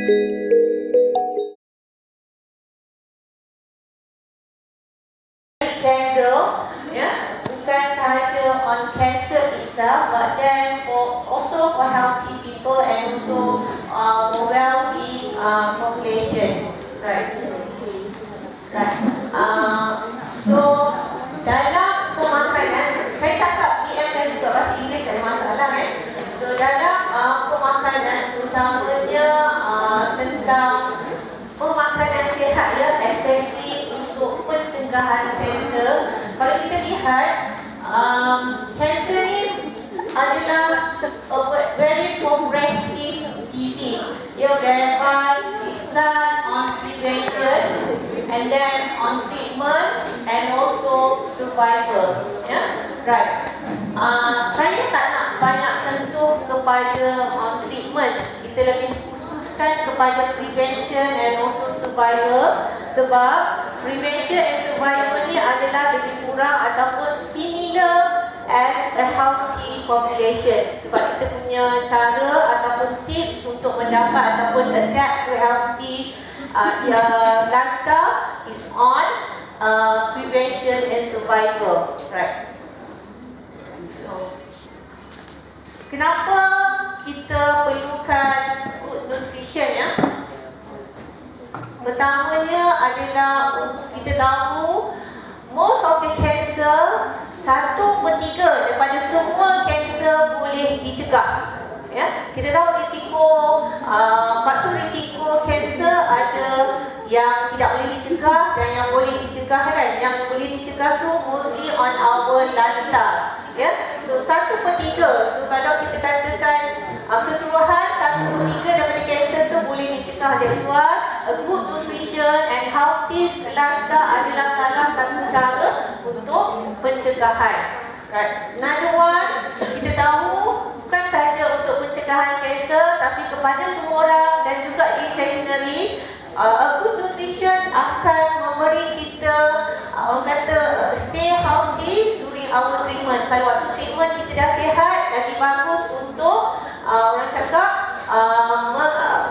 General, yeah, bukan sahaja on cancer itself, but then also for healthy people and also for well-being population, right? So dalam pemakanan, saya cakap PM juga bahasa Inggeris, tak ada masalah kan? So dalam pemakanan, terutamanya tentang pemakanan sihat ya, especially untuk pencegahan kanser. Kalau kita lihat, kanser ni adalah a very progressive disease, whereby it start on prevention and then on treatment and also survival. Right. Saya tak nak banyak sentuh kepada treatment. Kita lebih khususkan kepada prevention and also survival, sebab prevention and survival ni adalah lebih kurang ataupun similar as a healthy population. Sebab kita punya cara ataupun tips untuk mendapat ataupun adapt to healthy lifestyle is on prevention and survival, right? So, kenapa kita perlukan good nutrition ya? Pertamanya adalah kita tahu most of the cancer, 1/3 daripada semua kanser boleh dicegah. Ya, kita tahu risiko, faktor risiko kanser ada yang tidak boleh dicegah dan yang boleh dicegah kan. Yang boleh dicegah tu mostly on our lifestyle. Ya, so 1/3. So kalau kita katakan keseluruhan 1/3 daripada kanser tu boleh dicegah. That's why a good nutrition and healthy lifestyle adalah salah satu cara untuk pencegahan. Right. Another one, kita tahu bukan sahaja untuk pencegahan kanser, tapi kepada semua orang dan juga intentionally, a good nutrition akan memberi kita orang kata stay healthy during our treatment. Kalau waktu treatment kita dah sihat, lagi bagus untuk orang cakap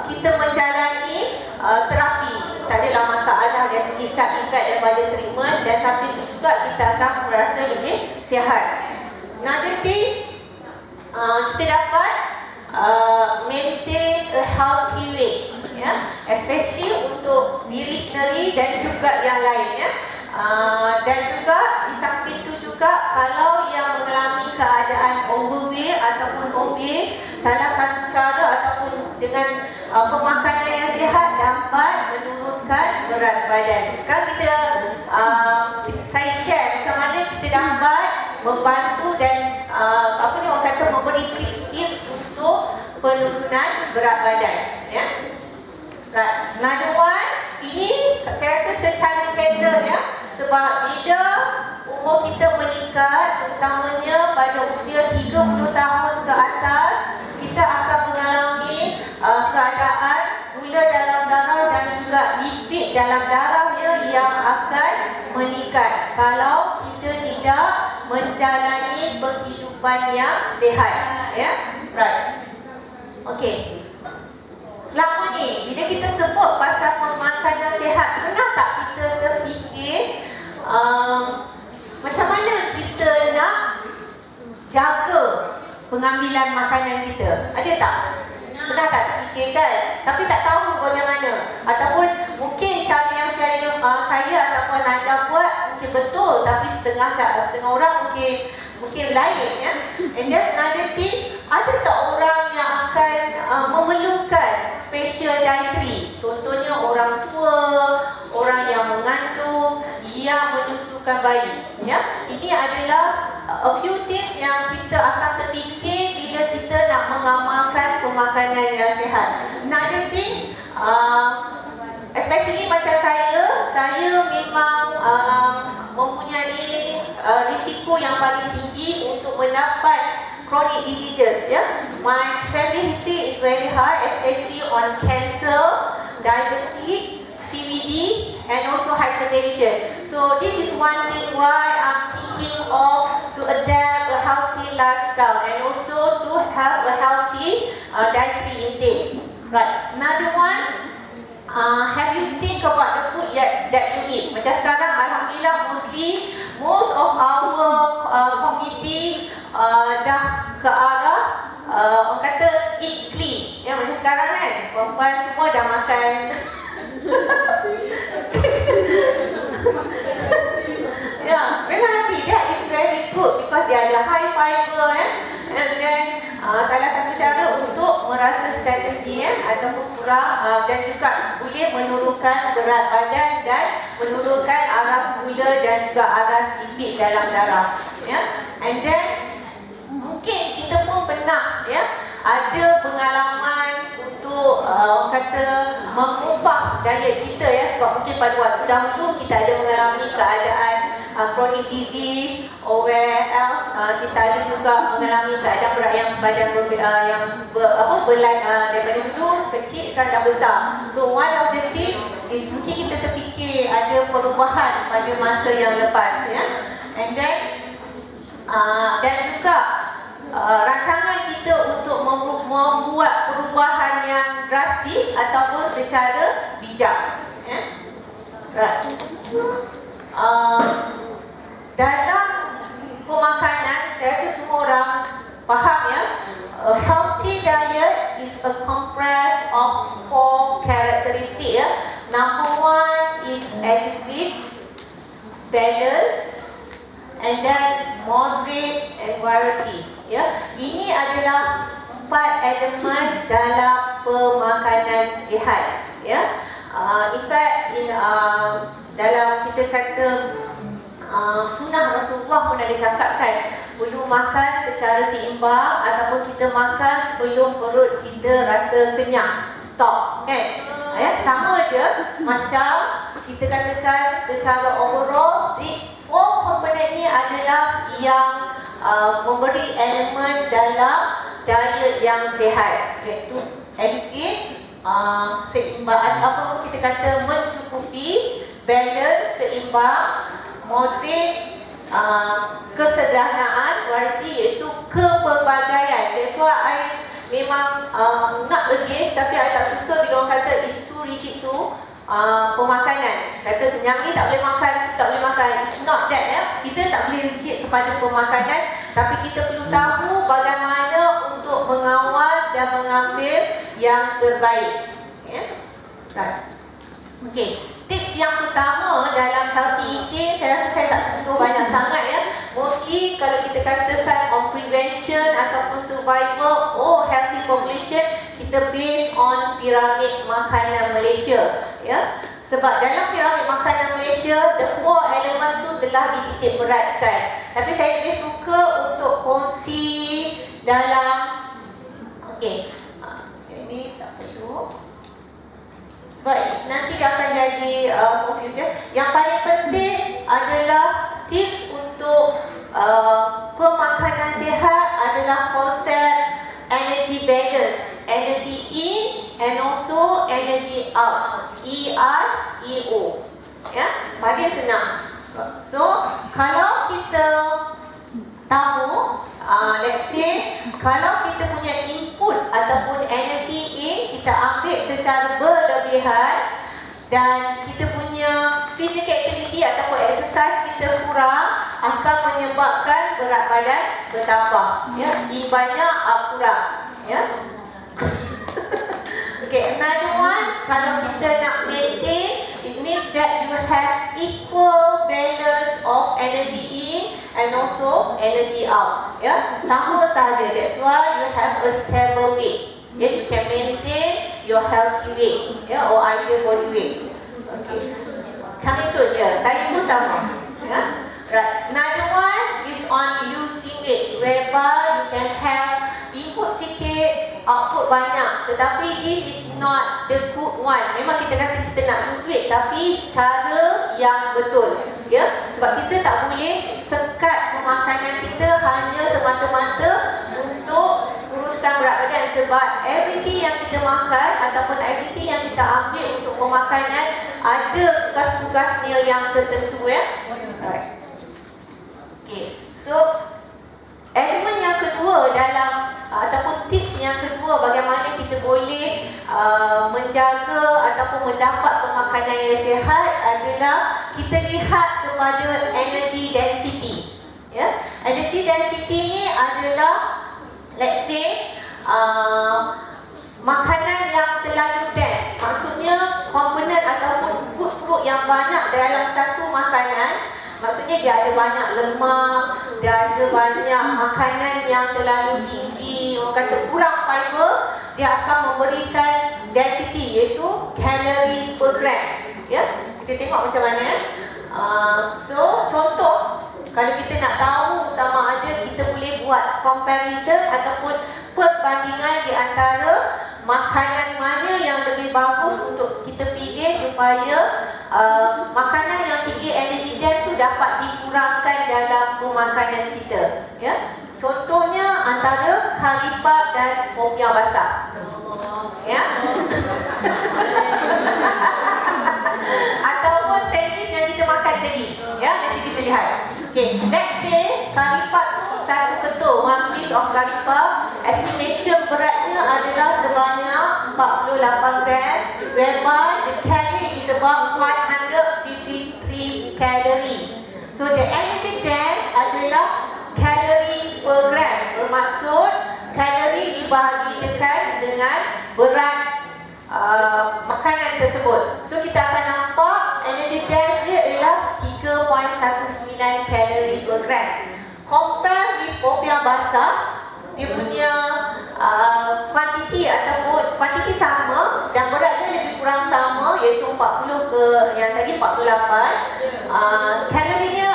kita menjalani terapi. Tak adalah masalah dari segi side effect daripada treatment, dan tapi juga kita akan merasa lebih sihat. Another thing, kita dapat maintain a healthy weight, ya, especially untuk diri sendiri dan juga yang lain, ya. Dan juga di samping itu juga kalau yang mengalami keadaan overweight ataupun obese, salah satu cara ataupun dengan pemakanan yang sihat dapat menurunkan berat badan. Sekarang saya share macam mana kita dapat membantu dan orang kata memberi tips untuk penurunan berat badan, ya. Another one, ini saya rasa secara general ya, sebab bila umur kita meningkat, terutamanya pada usia 30 tahun ke atas, kita akan mengalami keadaan gula dalam darah dan juga lipid dalam darahnya yang akan meningkat kalau kita tidak menjalani penghidupan yang sihat, ya. Right. Okay. Selama ni, bila kita sebut pasal pemakanan sihat, pernah tak kita terfikir macam mana kita nak jaga pengambilan makanan kita? Ada tak? Pernah tak terfikir kan? Tapi tak tahu bagaimana. Ataupun mungkin cara yang saya ataupun anda buat mungkin betul, tapi setengah orang mungkin lain, ya. And then another thing, ada tak orang yang akan memerlukan special dietary? Contohnya orang tua, orang yang mengandung, yang menyusukan bayi, ya. Ini adalah a few things yang kita akan terfikir bila kita nak mengamalkan pemakanan yang sihat. Another thing, especially macam saya memang mempunyai risiko yang paling tinggi untuk mendapat chronic diseases, ya. My family history is very high, especially on cancer, diabetes, CVD, and also hypertension. So this is one thing why I'm thinking of to adapt a healthy lifestyle and also to have a healthy dietary intake. Right. Another one, have you think about the food that you eat? Macam sekarang, alhamdulillah, most of our community dah ke arah orang kata eat clean. Ya, macam sekarang kan, perempuan semua dah makan. Ya, memang nanti that is very good because dia ada high fiber and then salah satu cara untuk merasa strategi ataupun kurang dan juga boleh menurunkan berat badan dan menurunkan araf gula dan juga araf lipid dalam darah. Ya, and then mungkin kita pun pernah ada pengalaman untuk orang kata mengubah diet kita sebab mungkin pada waktu dahulu kita ada mengalami keadaan chronic disease or where else kita ada juga mengalami keadaan berat yang badan berlai daripada dulu kecil sekarang dah besar. So one of the things is mungkin kita terfikir ada perubahan pada masa yang lepas and then dan juga rancangan kita untuk membuat perubahan yang drastik ataupun secara bijak. Right. Dalam pemakanan, saya rasa semua orang faham a healthy diet is a comprise of 4 characteristics. Number 1 is adequate, balance, and then moderate and variety. Ini adalah 4 elemen dalam pemakanan sihat. In fact, dalam kita kata sunnah Rasulullah pun ada cakapkan perlu makan secara seimbang ataupun kita makan sebelum perut kita rasa kenyang. Stop, kan? Sama je macam kita katakan secara overall, 4 komponen ni adalah yang memberi elemen dalam diet yang sihat, iaitu adequate, seimbang, apa kita kata mencukupi, balance, seimbang, moderate, kesederhanaan, variety iaitu kepelbagaian. That's why I memang not against, tapi I tak suka bila orang kata is too rigid to pemakanan. Kata yang ni tak boleh makan, tak boleh makan. It's not that Kita tak boleh rigid kepada pemakanan, tapi kita perlu tahu bagaimana untuk mengawal dan mengambil yang terbaik. Right. Okay. Tips yang pertama dalam healthy eating, saya rasa saya tak sentuh banyak sangat Mostly kalau kita katakan on prevention ataupun survival healthy population, kita based on piramid makanan Malaysia. Sebab dalam piramid makanan Malaysia, the 4 elemen tu telah dititik beratkan. Tapi saya lebih suka untuk kongsi dalam ini tak perlu. Sebab nanti dia akan jadi confused. Yang paling penting adalah tips untuk pemakanan sihat adalah konsep energy balance, energy in and also energy out, ER-EO. Paling senang. So kalau kita tahu, let's say kalau kita punya input ataupun energy in kita ambil secara berlebihan dan kita punya physical activity ataupun exercise kita kurang, akan menyebabkan berat badan bertambah. I banyak, A kurang. Okay, another one, kalau kita nak maintain, it means that you have equal balance of energy in and also energy out. Sama saja. That's why you have a stable weight. You can maintain your healthy weight, or ideal body weight. Okay. Coming soon, saya pun sama. Right. Another one is on losing weight, whereby you can have input sikit, output banyak. Tetapi this is not the good one. Memang kita kata kita nak lose weight, tapi cara yang betul. Sebab kita tak boleh sekat pemakanan kita hanya semata-mata untuk uruskan berat badan. Sebab everything yang kita makan ataupun everything yang kita ambil untuk pemakanan ada tugas-tugasnya yang tertentu. Right. Okay. So elemen yang kedua dalam ataupun tips yang kedua, bagaimana kita boleh menjaga ataupun mendapat pemakanan yang sihat adalah kita lihat kepada energy density. Ya, energy density ni adalah, let's say, makanan yang terlalu dense. Maksudnya komponen ataupun food yang banyak dalam satu makanan. Maksudnya dia ada banyak lemak, dia ada banyak makanan yang terlalu tinggi, orang kata kurang fiber, dia akan memberikan density, iaitu kalori per gram. Ya, kita tengok macam mana. So contoh, kalau kita nak tahu sama ada kita boleh buat comparison ataupun perbandingan di antara makanan mana yang lebih bagus untuk kita pilih supaya makanan yang tinggi energy dense tu dapat dikurangkan dalam pemakanan kita. Ya, contohnya antara karipap dan popiah basah. Ya. Ataupun sandwich yang kita makan tadi. Ya, nanti kita lihat. Okay, let's say karipap tu satu ketul, one piece of karipap, estimation beratnya adalah sebanyak 48 gram, whereby the calorie is about 553 calorie. So the energy dense adalah kalori per gram, bermaksud kalori dibahagikan dengan berat makanan tersebut. So kita akan nampak energy dense dia ialah 3.19 kalori per gram. Compare with popiah basah, dia punya kuantiti ataupun kuantiti sama dan berat dia lebih kurang sama, iaitu 40 ke yang tadi 48. Kalorinya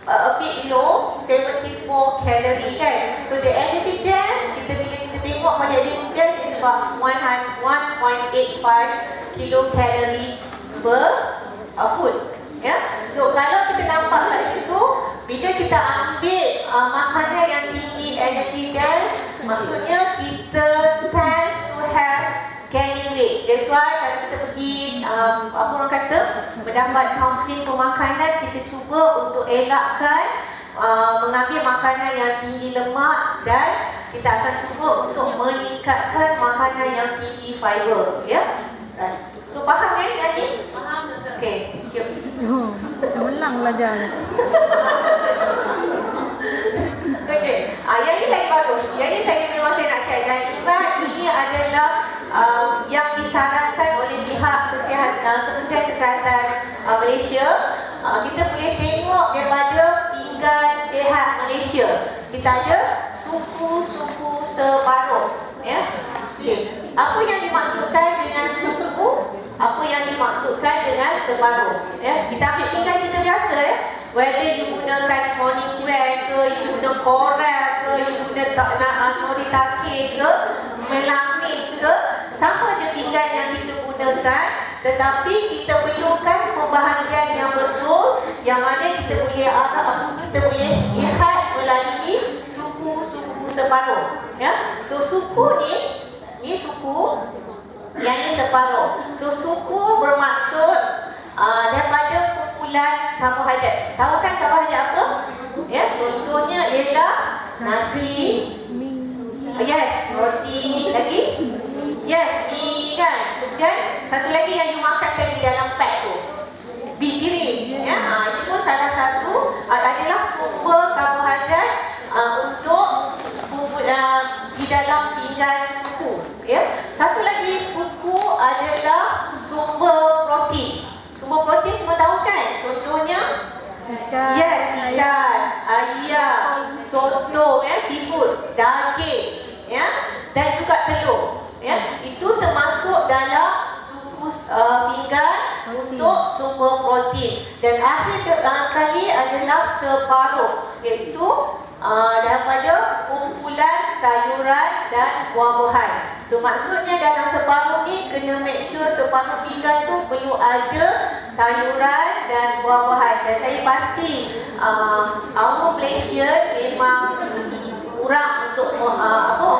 a bit low, 74 kalori kan. So the energy dense, bila kita tengok pada energy dense is about 1.85 kilokalori per food. Ya. So kalau kita nampak kat situ, bila kita ambil makanan yang tinggi energy dense, maksudnya kita tends to have gaining weight. That's why kalau kita pergi apa orang kata mendapat kaunseling pemakanan, kita cuba untuk elakkan mengambil makanan yang tinggi lemak dan kita akan cuba untuk meningkatkan makanan yang tinggi fiber. Ya. So faham kan tadi? Faham betul. Okey, thank you. Ulang belajar. Okey, yang ini lagi bagus. Yang ini saya memang saya nak share. Dan ini adalah yang disarankan oleh pihak kesihatan, Kementerian Kesihatan Malaysia. Kita boleh tengok daripada pinggan sihat Malaysia. Kita ada suku-suku separuh. Ya. Okay. Apa yang dimaksudkan dengan suku? Apa yang dimaksudkan dengan separuh? Ya, kita ambil pinggan kita biasa ya. Whether you gunakan morning wear ke, you guna coral ke, you guna noritake ke, melamin ke, sama je pinggan yang kita gunakan, tetapi kita perlukan pembahagian yang betul, yang mana kita boleh kita boleh lihat melalui suku-suku separuh. Ya, so suku ni suku, yang ini separuh. So suku bermaksud daripada kumpulan karbohidrat. Tahu kan karbohidrat apa? Ya, contohnya ialah nasi, yes, roti, lagi, yes, mie kan. Kemudian satu lagi yang you makan tadi dalam pack tu, bijirin. Ya, itu pun salah satu adalah sumber karbohidrat untuk di dalam pinggan suku. Ya, satu lagi suku adalah sumber protein. Sumber protein semua tahu kan? Contohnya yes, ikan, ayam, soto, seafood, daging, ya, dan juga telur. Ya, itu termasuk dalam suku pinggan untuk sumber protein. Dan akhir sekali adalah separuh, iaitu daripada kumpulan sayuran dan buah-buahan. So maksudnya dalam separuh ni kena make sure separuh pinggan tu perlu ada sayuran dan buah-buahan. Dan saya pasti our Malaysia memang kurang untuk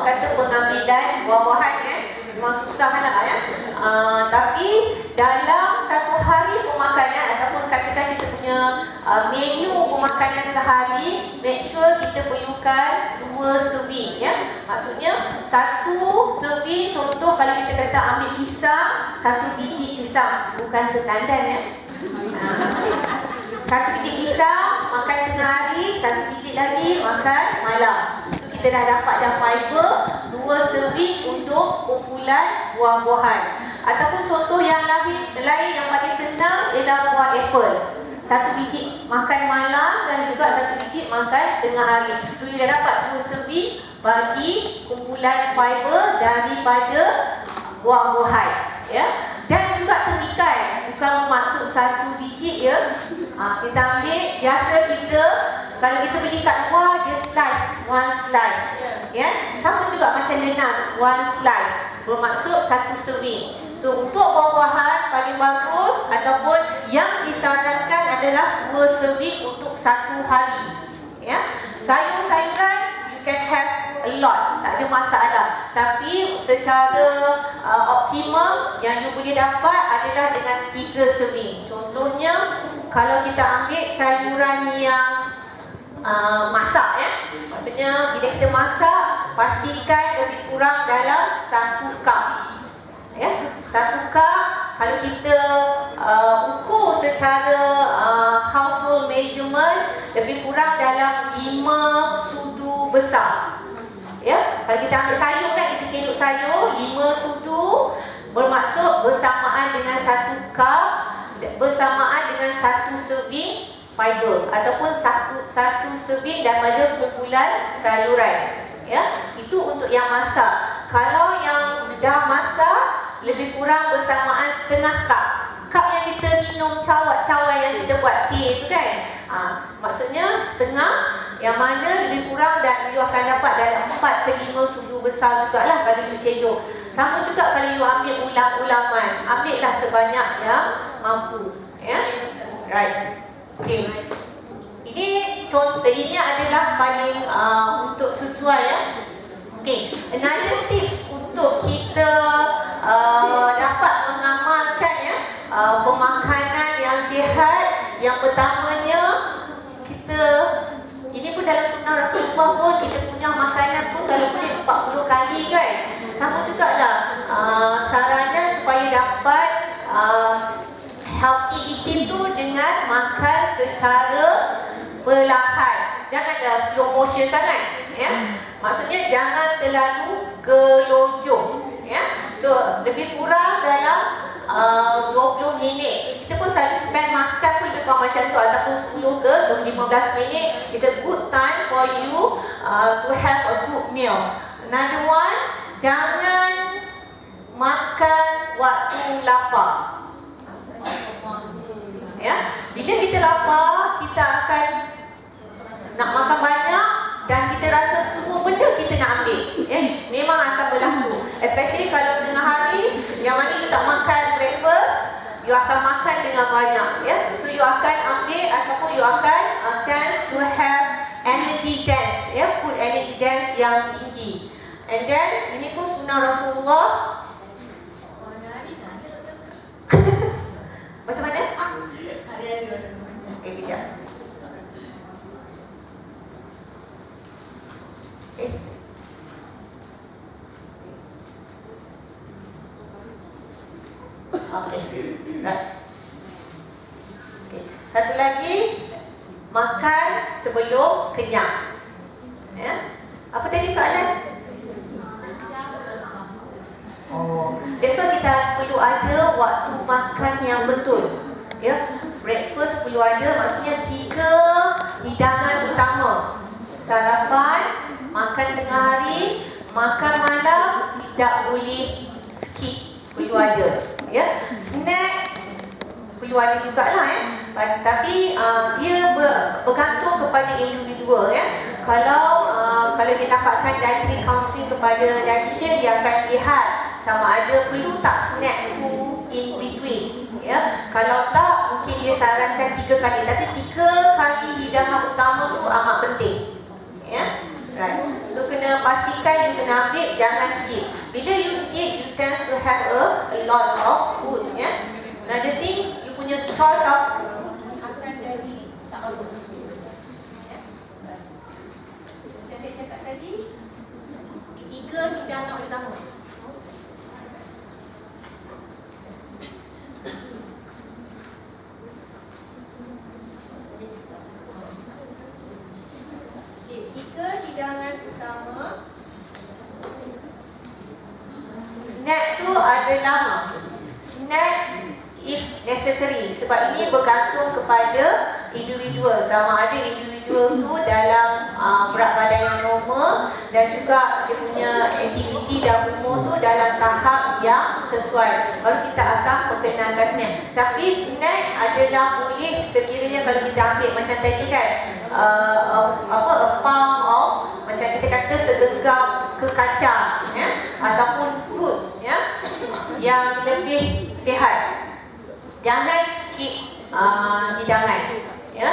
kata pengambilan buah-buahan kan. Memang susah lah ya. Tapi dalam satu hari pemakanan ataupun katakan kita punya menu pemakanan sehari, make sure kita perlukan 2 serving ya. Maksudnya satu serving, contoh kalau kita kata ambil pisang, 1 biji pisang, bukan setandan ya. Satu biji pisang makan tengah hari, 1 biji lagi makan malam. Itu kita dah dapat fiber, 2 serving untuk kumpulan buah-buahan. Ataupun contoh yang lain yang paling senang ialah buah apple. 1 biji makan malam dan juga 1 biji makan tengah hari. So you dah dapat 2 serving bagi kumpulan fiber daripada buah-buahan ya. Dan juga temikai, bukan bermaksud 1 biji ya. Kita ambil, biasa kita kalau kita beli kat luar, dia slice, 1 slice ya. Sama juga macam lenas, 1 slice, bermaksud 1 serving. So untuk buah-buahan paling bagus ataupun yang disarankan adalah 2 serving untuk 1 hari ya. Sayur-sayuran you can have a lot, tak ada masalah. Tapi secara optimum yang you boleh dapat adalah dengan 3 serving. Contohnya kalau kita ambil sayuran yang masak ya. Maksudnya bila kita masak, pastikan lebih kurang dalam 1 cup ya. 1 cup kalau kita ukur secara household measurement, lebih kurang dalam 5 sudu besar ya. Kalau kita ambil sayur kan, kita celuk sayur 5 sudu, bermaksud bersamaan dengan 1 cup, bersamaan dengan 1 serving fiber ataupun satu serving daripada kumpulan sayuran ya. Itu untuk yang masak. Kalau yang dah masak, lebih kurang bersamaan setengah cup. Cup yang kita minum cawan yang kita buat teh tu kan. Maksudnya setengah, yang mana lebih kurang dan you akan dapat dalam 4 ke 5 sudu besar jugalah kalau you celuk. Sama juga kalau you ambil ulam-ulaman, ambillah sebanyak yang mampu ya. Right. Okay. Ini contoh, ini adalah paling untuk sesuai ya. Okay. Another tips untuk kita dapat mengamalkan ya pemakanan yang sihat. Yang pertamanya, kita ini pun dalam sunnah Rasulullah pun kita punya makanan pun kalau boleh 40 kali kan. Sama jugalah saranan supaya dapat healthy eating tu dengan makan secara perlahan. Janganlah slow motion sangat ya. Maksudnya jangan terlalu gelojong ya. So lebih kurang dalam 20 minit. Kita pun selalu spend makan pun lebih kurang macam tu, ataupun 10 ke 15 minit. It's a good time for you to have a good meal. Another one, jangan makan waktu lapar ya. Bila kita lapar, kita akan nak makan banyak dan kita rasa semua benda kita nak ambil ya. Memang akan berlaku, especially kalau tengah hari yang mana you tak makan breakfast, you akan makan dengan banyak ya. So you akan ambil ataupun you akan tend to have energy dance ya, food energy dance yang tinggi. And then ini pun sunnah Rasulullah. Macam mana? Okay, kejap. Okay. Okay, right. Okay. Satu lagi, makan sebelum kenyang. Ya. Apa tadi soalan? That's why kita perlu ada waktu makan yang betul. Ya, breakfast perlu ada, maksudnya 3 hidangan utama. Sarapan, makan tengah hari, makan malam tidak boleh skip, perlu ada. Ya, snack perlu ada jugalah ya. Tapi dia bergantung kepada individual ya. Kalau dia dapatkan dietary counselling kepada dietitian, dia akan lihat sama ada perlu tak snack tu in between ya. Kalau tak, mungkin dia sarankan 3 kali. Tapi 3 kali hidangan utama tu amat penting ya. Right. So kena pastikan you kena ambil, jangan skip. Bila you skip, you tend to have a lot of food ya. Another another thing, you punya choice of food akan jadi tak bagus. Saya cakap tadi 3 hidangan utama. Hidangan utama. Snack tu adalah snack if necessary. Sebab ini bergantung kepada individual. Sama ada individual tu dalam berat badan yang normal dan juga dia punya aktiviti dan umur tu dalam tahap yang sesuai. Baru kita akan perkenalkan snack. Tapi snack adalah boleh sekiranya kalau kita ambil macam tadi kan, a palm of, macam kita kata segenggam ke kacang ya, ataupun fruits ya, yang lebih sihat. Jangan skip hidangan ya.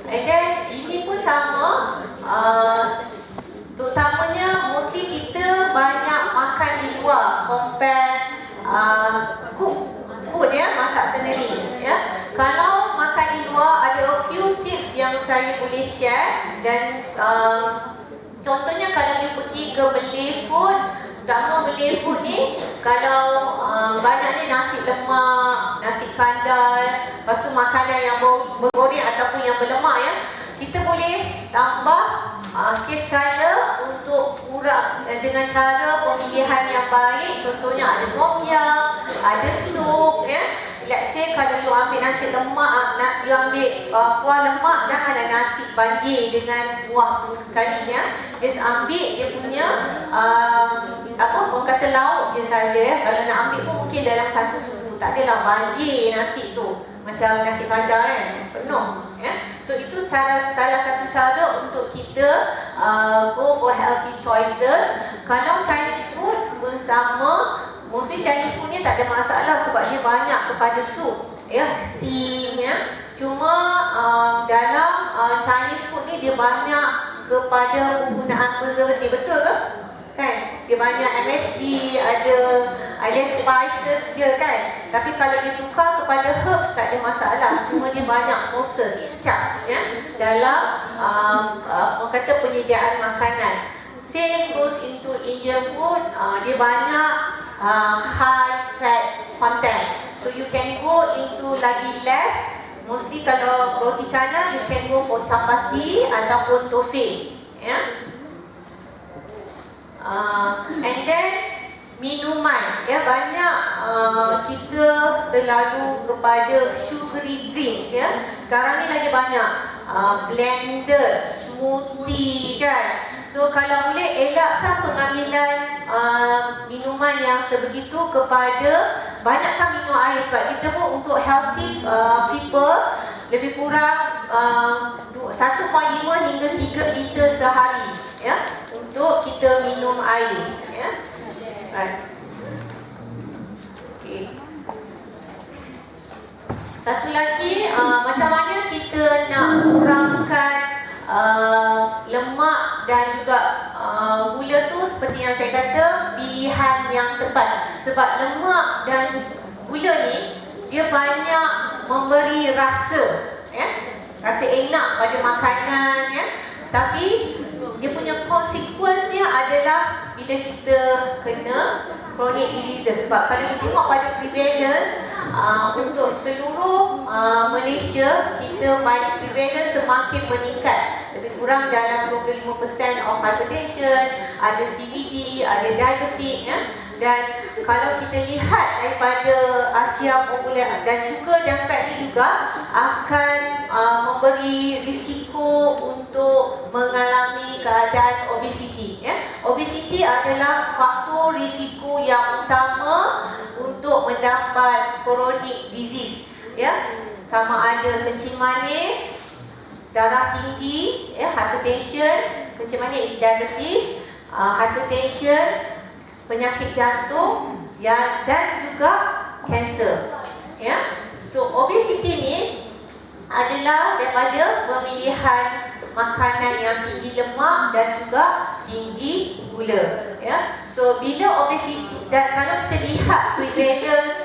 And then ini pun sama, terutamanya mostly kita banyak makan di luar compare food ya, masak sendiri ya. Kalau makan di luar, ada a few tips yang saya boleh share. Dan contohnya kalau you pergi ke Malay food, terutama Malay food ni, kalau banyaknya nasi lemak, nasi kandar, lepas tu makanan yang bergoreng ataupun yang berlemak ya, kita boleh tambah sikit kala untuk kurang dengan cara pemilihan yang baik. Contohnya ada tom yum, ada sup ya. Let's say kalau you ambil nasi lemak, you ambil kuah lemak, janganlah nasi banjir dengan kuah tu sekali ya. Just ambil dia punya orang kata lauk je saja ya. Kalau nak ambil pun mungkin dalam satu sudu, tak adalah banjir nasi tu macam nasi kandar kan, penuh ya. So itu salah satu cara untuk kita go for healthy choices. Kalau Chinese food pun sama. Mostly Chinese food ni tak ada masalah sebab dia banyak kepada sup ya, steam ya. Cuma dalam Chinese food ni dia banyak kepada penggunaan preservatif, betul ke? Kan? Dia banyak MSG, ada spices dia kan. Tapi kalau dia tukar kepada herbs tak ada masalah. Cuma dia banyak sauces, chaps ya, dalam orang kata penyediaan makanan. Same goes into Indian food, dia banyak high fat content. So you can go into lagi less. Mostly kalau roti canai, you can go for chapati ataupun thosai ya. And then minuman ya, banyak kita terlalu kepada sugary drinks ya. Sekarang ni lagi banyak blended, smoothie kan. So kalau boleh elakkan pengambilan minuman yang sebegitu kepada banyakkan minum air. Sebab kita pun untuk healthy people lebih kurang 1.5 hingga 3 liter sehari ya, untuk kita minum air ya. Okay. Satu lagi, macam mana kita nak kurangkan lemak dan juga gula tu, seperti yang saya kata, pilihan yang tepat. Sebab lemak dan gula ni dia banyak memberi rasa ya, rasa enak pada makanan ya. Tapi dia punya konsekuensnya adalah bila kita kena chronic diseases. Sebab kalau kita tengok pada prevalence untuk seluruh Malaysia, kita prevalence semakin meningkat. Lebih kurang dalam 25% of hypertension, ada CVD, ada diabetes ya. Dan kalau kita lihat daripada Asia popular, dan sugar dan fat ni juga akan memberi risiko untuk mengalami keadaan obesiti ya. Obesiti adalah faktor risiko yang utama untuk mendapat chronic disease ya. Sama ada kencing manis, darah tinggi ya, hypertension, kencing manis is diabetes, hypertension, penyakit jantung ya, dan juga kanser ya. So obesity ni adalah daripada pemilihan makanan yang tinggi lemak dan juga tinggi gula ya. So bila obesity, dan kalau kita lihat prevalence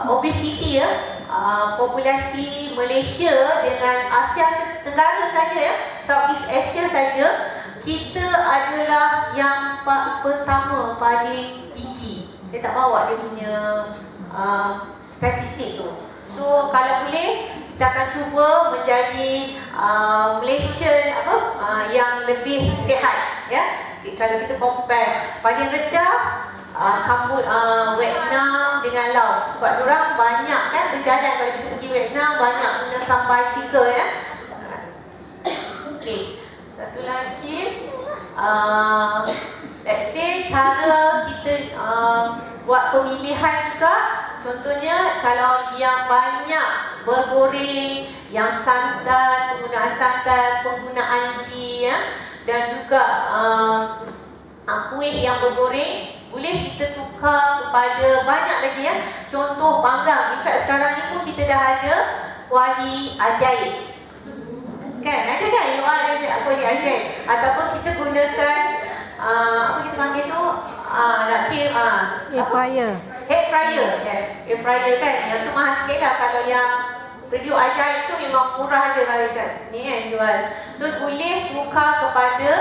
obesity ya, populasi Malaysia dengan Asia Tenggara saja ya, Southeast Asia saja, kita adalah yang pertama paling tinggi. Saya tak bawa dia punya statistik tu. So kalau boleh kita akan cuba menjadi Malaysian yang lebih sihat ya. Kalau kita compare paling rendah Vietnam dengan Laos, sebab diorang banyak kan berjalan. Kalau kita pergi Vietnam banyak gunakan bicycle ya. Okey, satu lagi let's say cara kita buat pemilihan juga. Contohnya kalau yang banyak bergoreng, yang santan, penggunaan santan, penggunaan ghee ya, dan juga kuih yang bergoreng, boleh kita tukar kepada banyak lagi ya. Contoh panggang. In fact sekarang ni pun kita dah ada kuali ajaib. Kan? Ada kan? Kuali ajaib. Ataupun kita gunakan apa kita panggil tu? Air fryer. Air fryer, yes. Air fryer kan. Yang tu mahal sikit lah. Kalau yang periuk ajaib tu memang murah je lah kat ni kan jual. So boleh tukar kepada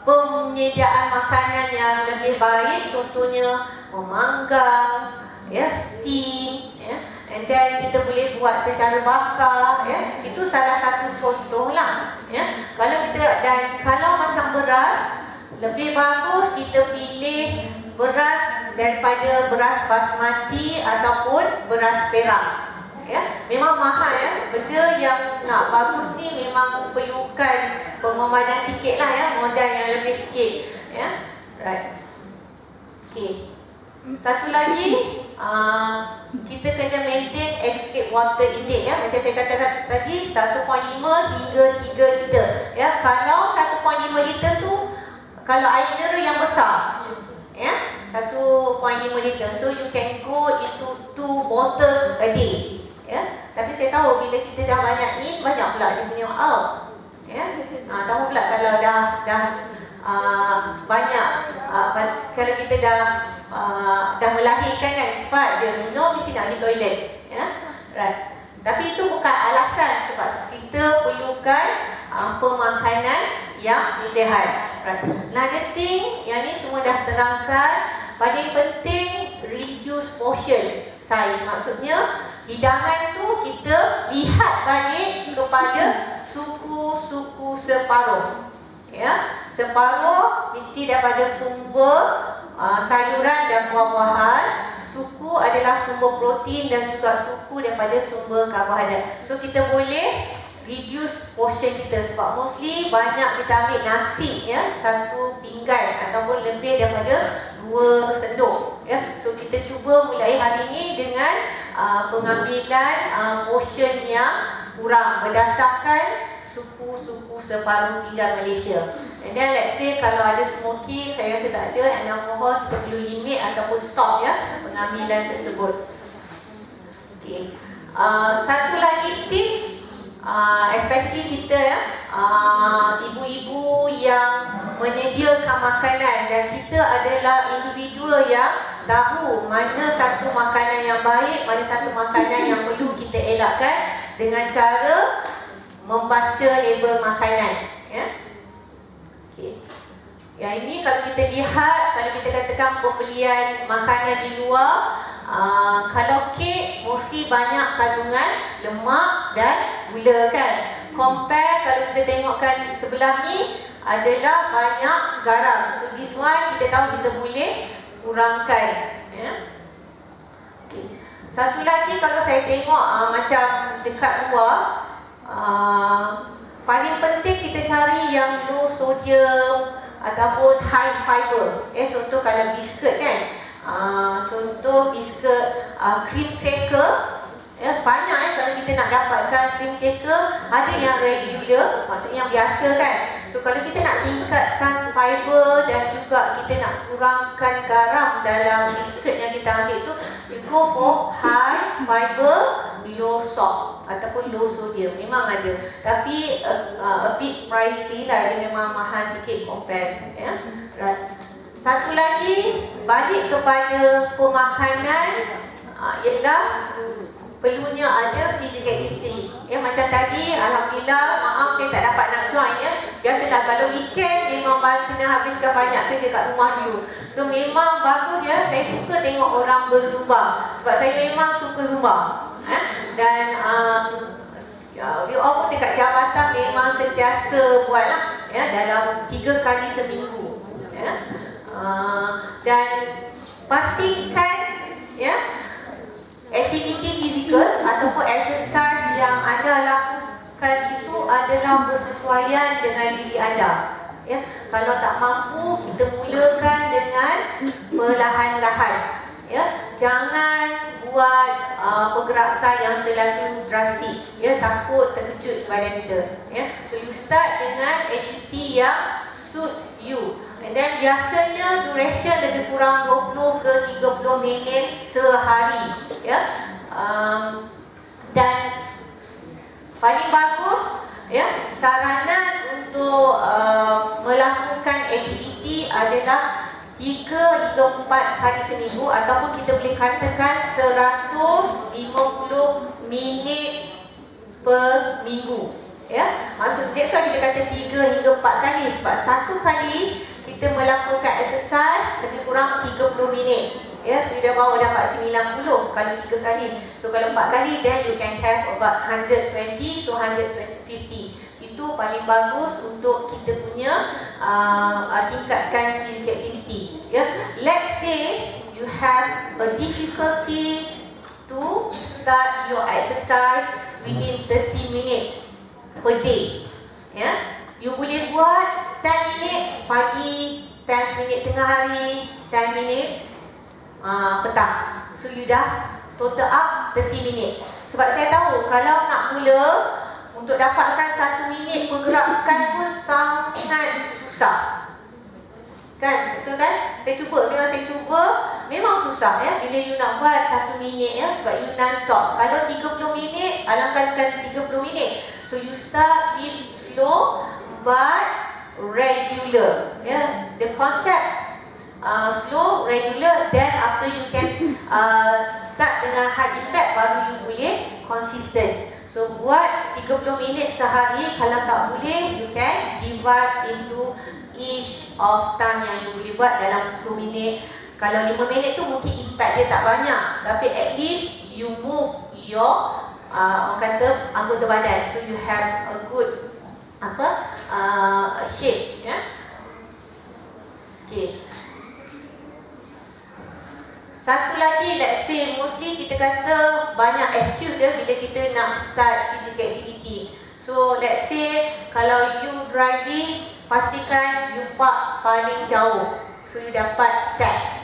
penyediaan makanan yang lebih baik. Contohnya memanggang, ya, steam, ya. And then kita boleh buat secara bakar ya. Itu salah satu contoh lah ya. Kalau macam beras, lebih bagus kita pilih beras daripada beras basmati ataupun beras perak ya. Memang mahal ya. Benda yang nak bagus ni memang perlukan pememadan sikit lah ya, modal yang lebih sikit ya. Right. Okay. Satu lagi, kita kena maintain adequate water intake ya. Macam saya kata tadi, 1.5 hingga 3 liter ya. Kalau 1.5 liter tu, kalau air mineral yang besar ya, 1.5 liter, so you can go into 2 bottles a day ya. Tapi saya tahu bila kita dah banyak pula dia punya out ya. Tahu pula kalau dah banyak, kalau kita dah melahirkan kan, cepat dia minum mesti nak pergi toilet ya. Right. Tapi itu bukan alasan, sebab kita perlukan pemakanan yang sihat. Right. Another thing, yang ni semua dah terangkan. Paling penting, reduce portion size. Maksudnya hidangan tu kita lihat balik kepada suku-suku separuh ya. Separuh mesti daripada sumber sayuran dan buah-buahan. Suku adalah sumber protein dan juga suku daripada sumber karbohidrat. So kita boleh reduce portion kita, sebab mostly banyak kita ambil nasi ya, 1 pinggan ataupun lebih daripada 2 sendok ya. So kita cuba mulai hari ini dengan pengambilan portion yang kurang berdasarkan suku-suku separuh pinggan Malaysia. And then let's say kalau ada smoking, saya rasa tak ada, and alcohol kita perlu limit ataupun stop ya pengambilan tersebut. Okay. Satu lagi tips, especially kita ya, ibu-ibu yang menyediakan makanan, dan kita adalah individu yang tahu mana satu makanan yang baik, mana satu makanan yang perlu kita elakkan, dengan cara membaca label makanan ya. Okay. Yang ini kalau kita lihat, kalau kita katakan pembelian makanan di luar, kalau kek mesti banyak kandungan lemak dan gula kan. Compare kalau kita tengokkan sebelah ni adalah banyak garam. So this one kita tahu kita boleh kurangkan ya. Okay. Satu lagi, kalau saya tengok macam dekat luar, paling penting kita cari yang low sodium ataupun high fiber. Contoh kalau biscuit kan, contoh biscuit cream cracker ya, banyak kalau kita nak dapatkan cream cracker, ada yang regular, maksudnya yang biasa kan. So kalau kita nak tingkatkan fiber dan juga kita nak kurangkan garam dalam biscuit yang kita ambil tu, we go for high fiber, low salt ataupun low sodium. Memang ada, tapi a bit pricey lah, dia memang mahal sikit compare ya. Right. Satu lagi, balik kepada pemakanan, ialah perlunya ada physical activity. Macam tadi, alhamdulillah, maaf saya tak dapat nak join ya. Biasalah kalau weekend memang kena habiskan banyak kerja kat rumah dulu. So memang bagus ya, saya suka tengok orang berzumba sebab saya memang suka zumba. Dan we all dekat jabatan memang sentiasa buat lah ya, dalam 3 kali seminggu ya. Dan pastikan ya, aktiviti fizikal ataupun exercise yang anda lakukan itu adalah bersesuaian dengan diri anda ya. Kalau tak mampu, kita mulakan dengan perlahan-lahan ya. Jangan buat pergerakan yang terlalu drastik ya, takut terkejut badan kita ya. So you start dengan aktiviti yang suit you. And then biasanya duration lebih kurang 20 ke 30 minit sehari ya. Dan paling bagus ya, saranan untuk melakukan aktiviti adalah 3 hingga 4 hari seminggu, ataupun kita boleh katakan 150 minit per minggu ya. Maksud that's why kita kata 3 hingga 4 kali, sebab satu kali kita melakukan exercise lebih kurang 30 minit ya. So dia bawa dapat 90 kalau 3 kali. So kalau 4 kali, then you can have about 120, so 150. Itu paling bagus untuk kita punya tingkatkan physical activity ya. Let's say you have a difficulty to start your exercise within 30 minutes per day ya. You boleh buat 10 minutes pagi, 10 minit tengah hari, 10 minutes petang. So you dah total up 30 minit. Sebab saya tahu kalau nak mula, untuk dapatkan 1 minit pergerakan pun sangat susah. Kan? Betul kan? Saya cuba, memang susah ya. Bila you nak buat 1 minit ya, sebab you non-stop. Kalau 30 minit, alangkahkan 30 minit. So you start with slow but regular ya. The concept slow, regular, then after you can start dengan hard impact, baru you boleh consistent. So buat 30 minit sehari. Kalau tak boleh, you can divide into each of time yang you boleh buat dalam 10 minit. Kalau 5 minit tu mungkin impact dia tak banyak, tapi at least you move your orang kata anggota badan, so you have a good shape ya. Okay. Satu lagi, let's say mostly kita kata banyak excuse ya bila kita nak start physical activity. So let's say kalau you driving, pastikan you park paling jauh, so you dapat step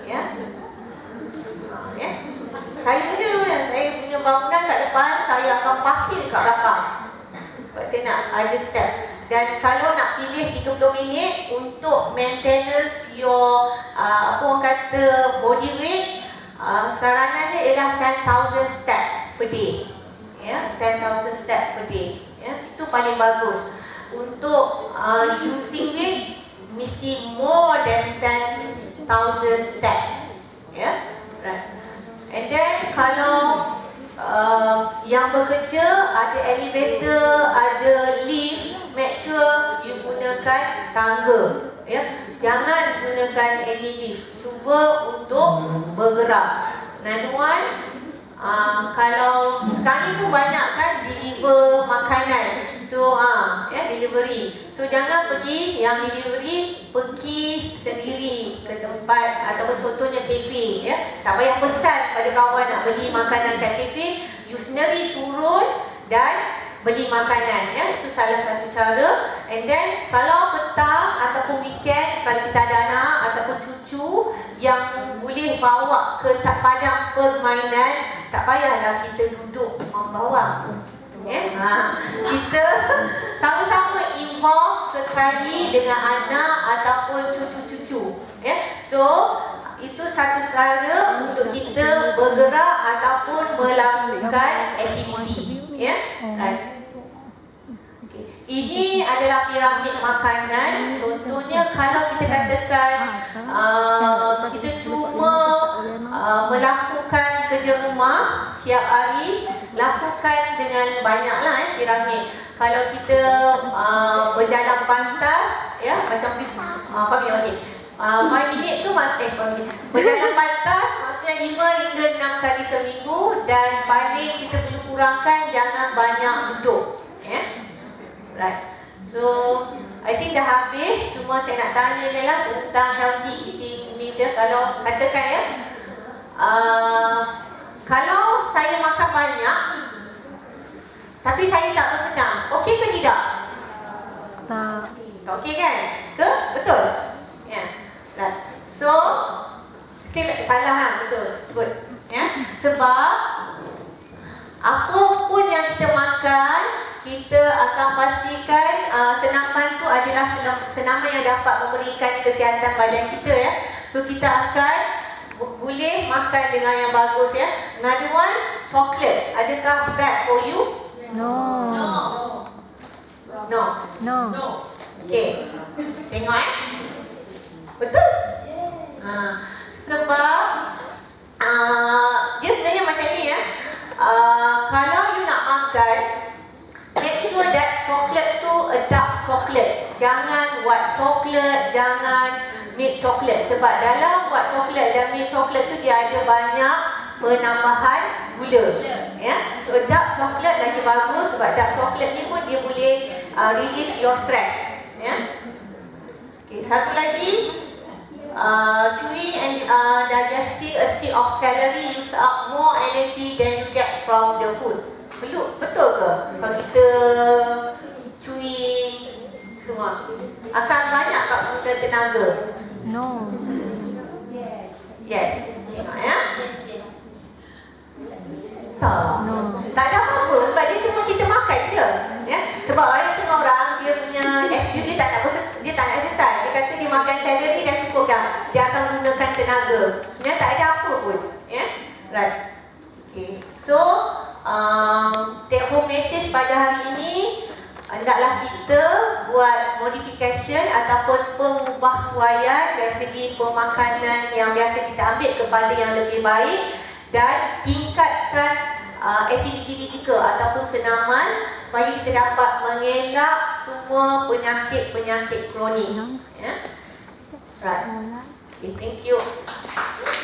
ya. Ya. Saya punya bangunan kat depan, saya akan parkir kat belakang sebab saya nak ada step. Dan kalau nak pilih 30 minit untuk maintenance your apa orang kata body weight, saranannya ialah 10,000 steps per day ya, 10,000 steps per day ya. Itu paling bagus. Untuk losing weight mesti more than 10,000 steps ya. Right. And then kalau yang bekerja ada elevator, ada lift, make sure you gunakan tangga ya. Jangan gunakan any lift. Cuba untuk bergerak. Nanuan, kalau sekarang pun banyak kan deliver makanan. So ya, delivery. So jangan pergi yang delivery, pergi sendiri ke tempat, ataupun contohnya kafe ya. Tak payah pesan pada kawan nak beli makanan kat kafe, you sendiri turun dan beli makanan ya. Itu salah satu cara. And then kalau petang ataupun weekend, kalau kita ada anak ataupun cucu yang boleh bawa ke padang permainan, tak payahlah kita duduk membawa ya. Kita sama-sama involve sekali dengan anak ataupun cucu-cucu ya. So itu satu cara untuk kita bergerak ataupun melakukan aktiviti ya. Right. Okay. Ini adalah piramid makanan. Contohnya kalau kita katakan kita cuma melakukan kerja rumah setiap hari, lakukan dengan banyaklah piramid. Kalau kita berjalan pantas, ya macam apa okey. 5 minit tu maksudnya berjalan pantas maksudnya 5 hingga 6 kali seminggu, dan paling kita perlu kurangkan jangan banyak duduk. Right. So, I think dah habis. Cuma saya nak tanya ni lah tentang healthy eating media. Kalau katakan ya, kalau saya makan banyak tapi saya tak bersenam, okey ke tidak? Tak. Tak okey kan? Ke? Betul? Ya. Right. So, still salah ha? Betul. Good. Ya. Sebab apa pun yang kita makan, kita akan pastikan senaman tu adalah senaman yang dapat memberikan kesihatan badan kita ya. So kita akan boleh makan dengan yang bagus ya. Another one, chocolate. Adakah bad for you? No. Okay. Tengok betul? Sebab dia sebenarnya macam ni ya. Kalau you nak makan, make sure that chocolate tu a dark chocolate. Jangan white chocolate, jangan milk chocolate. Sebab dalam white chocolate dan milk chocolate tu dia ada banyak penambahan gula. Ya? So dark chocolate lagi bagus sebab dark chocolate ni pun dia boleh release your stress. Ya? Okay, satu lagi, chewing and digesting a stick of celery use up more energy than you get from the food. Betul ke? Kalau kita chewing semua akan banyak tak guna tenaga? No. Yes. Tengok ya. Tak. No. Tak ada apa-apa sebab dia cuma kita makan je. Ya. Sebab ada setengah orang dia punya excuse dia tak nak exercise. Dia kata dia makan celery dah cukup dah. Dia akan gunakan tenaga. Sebenarnya tak ada apa pun. Ya. Right. Okay. So, take home message pada hari ini, hendaklah kita buat modification ataupun pengubahsuaian dari segi pemakanan yang biasa kita ambil kepada yang lebih baik, dan tingkatkan aktiviti fizikal ataupun senaman supaya kita dapat mengelak semua penyakit-penyakit kronik. Ya. Right. Okay, thank you.